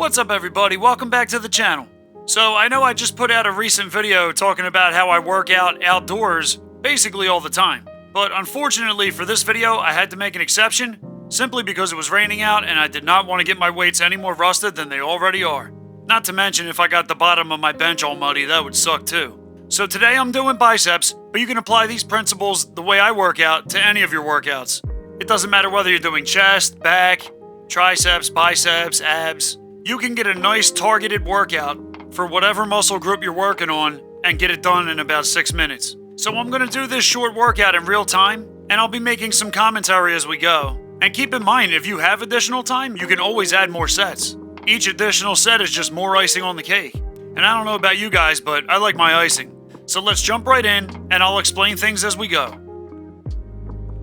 What's up everybody, welcome back to the channel. So I know I just put out a recent video talking about how I work out outdoors basically all the time. But unfortunately for this video I had to make an exception simply because it was raining out and I did not want to get my weights any more rusted than they already are. Not to mention if I got the bottom of my bench all muddy, that would suck too. So today I'm doing biceps, but you can apply these principles the way I work out to any of your workouts. It doesn't matter whether you're doing chest, back, triceps, biceps, abs. You can get a nice targeted workout for whatever muscle group you're working on and get it done in about 6 minutes. So I'm going to do this short workout in real time, and I'll be making some commentary as we go. And keep in mind, if you have additional time, you can always add more sets. Each additional set is just more icing on the cake. And I don't know about you guys, but I like my icing. So let's jump right in, and I'll explain things as we go.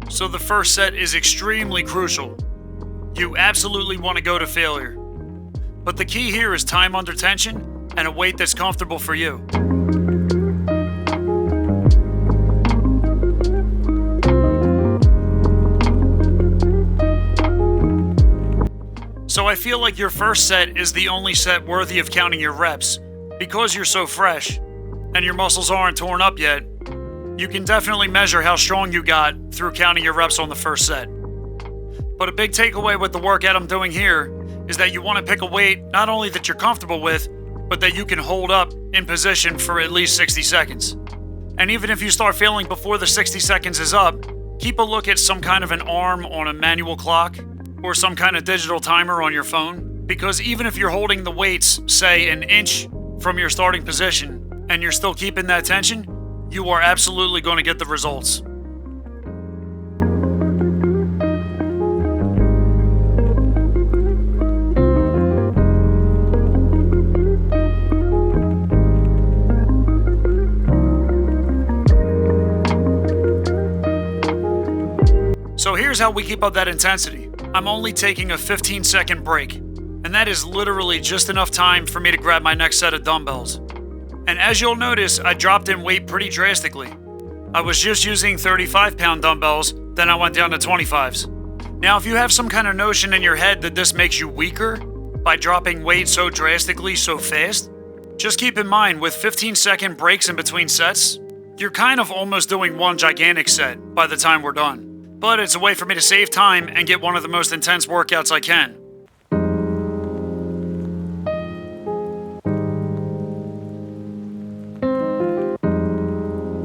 So the first set is extremely crucial. You absolutely want to go to failure. But the key here is time under tension and a weight that's comfortable for you. So I feel like your first set is the only set worthy of counting your reps. Because you're so fresh and your muscles aren't torn up yet, you can definitely measure how strong you got through counting your reps on the first set. But a big takeaway with the workout I'm doing here is that you want to pick a weight not only that you're comfortable with, but that you can hold up in position for at least 60 seconds. And even if you start feeling before the 60 seconds is up, keep a look at some kind of an arm on a manual clock or some kind of digital timer on your phone, because even if you're holding the weights, say an inch from your starting position, and you're still keeping that tension, you are absolutely going to get the results. So here's how we keep up that intensity. I'm only taking a 15-second break, and that is literally just enough time for me to grab my next set of dumbbells. And as you'll notice, I dropped in weight pretty drastically. I was just using 35-pound dumbbells, then I went down to 25s. Now, if you have some kind of notion in your head that this makes you weaker by dropping weight so drastically so fast, just keep in mind with 15-second breaks in between sets, you're kind of almost doing one gigantic set by the time we're done. But it's a way for me to save time and get one of the most intense workouts I can.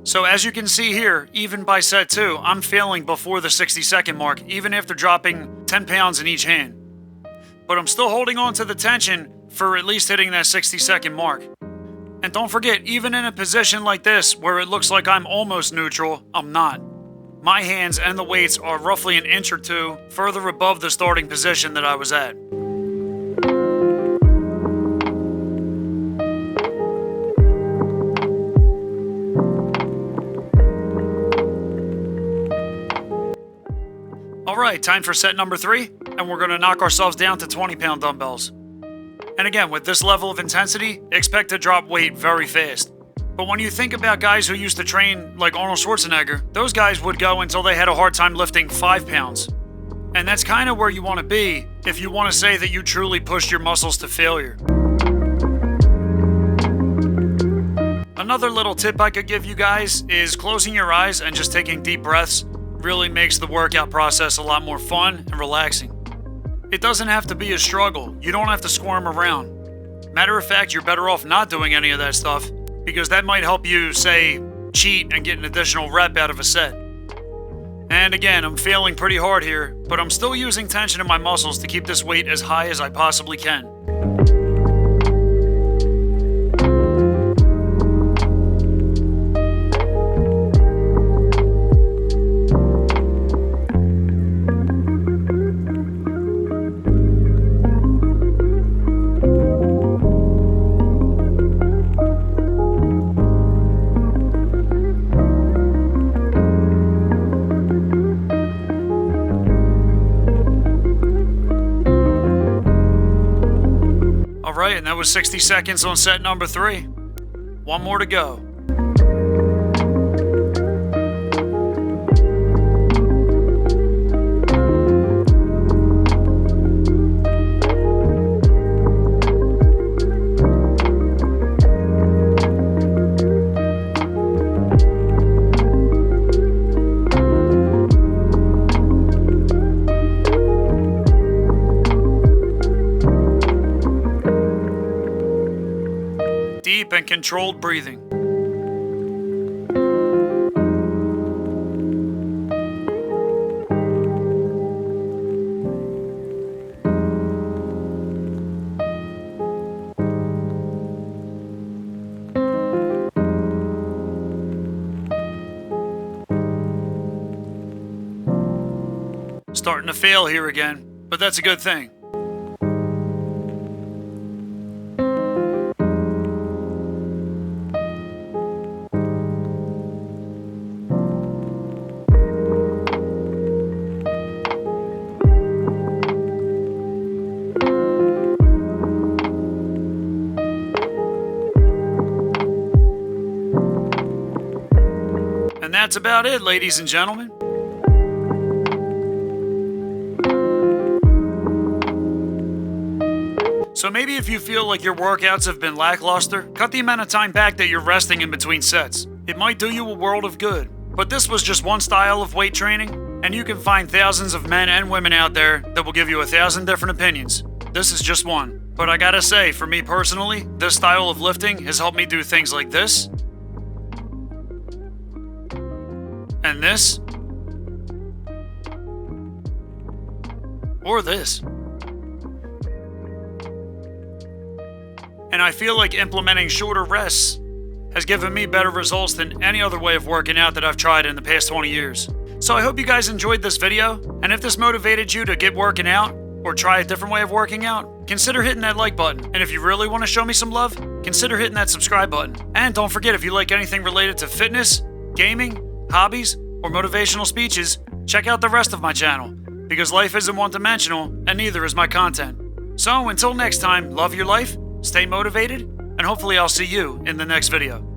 So as you can see here, even by set 2, I'm failing before the 60-second mark, even after dropping 10 pounds in each hand. But I'm still holding on to the tension for at least hitting that 60-second mark. And don't forget, even in a position like this, where it looks like I'm almost neutral, I'm not. My hands and the weights are roughly an inch or two further above the starting position that I was at. Alright, time for set number 3, and we're going to knock ourselves down to 20-pound dumbbells. And again, with this level of intensity, expect to drop weight very fast. But when you think about guys who used to train like Arnold Schwarzenegger, those guys would go until they had a hard time lifting 5 pounds. And that's kind of where you want to be if you want to say that you truly pushed your muscles to failure. Another little tip I could give you guys is closing your eyes and just taking deep breaths really makes the workout process a lot more fun and relaxing. It doesn't have to be a struggle. You don't have to squirm around. Matter of fact, you're better off not doing any of that stuff, because that might help you, say, cheat and get an additional rep out of a set. And again, I'm failing pretty hard here, but I'm still using tension in my muscles to keep this weight as high as I possibly can. Alright, and that was 60 seconds on set number 3. One more to go. deep and controlled breathing. Starting to fail here again, but that's a good thing. And that's about it, ladies and gentlemen. So maybe if you feel like your workouts have been lackluster, cut the amount of time back that you're resting in between sets. It might do you a world of good. But this was just one style of weight training, and you can find thousands of men and women out there that will give you 1,000 different opinions. This is just one. But I gotta say, for me personally, this style of lifting has helped me do things like this, and this, or this. And I feel like implementing shorter rests has given me better results than any other way of working out that I've tried in the past 20 years. So I hope you guys enjoyed this video, and if this motivated you to get working out or try a different way of working out, consider hitting that like button. And if you really want to show me some love, consider hitting that subscribe button. And don't forget, if you like anything related to fitness, gaming, hobbies, or motivational speeches, check out the rest of my channel, because life isn't one-dimensional, and neither is my content. So until next time, love your life, stay motivated, and hopefully I'll see you in the next video.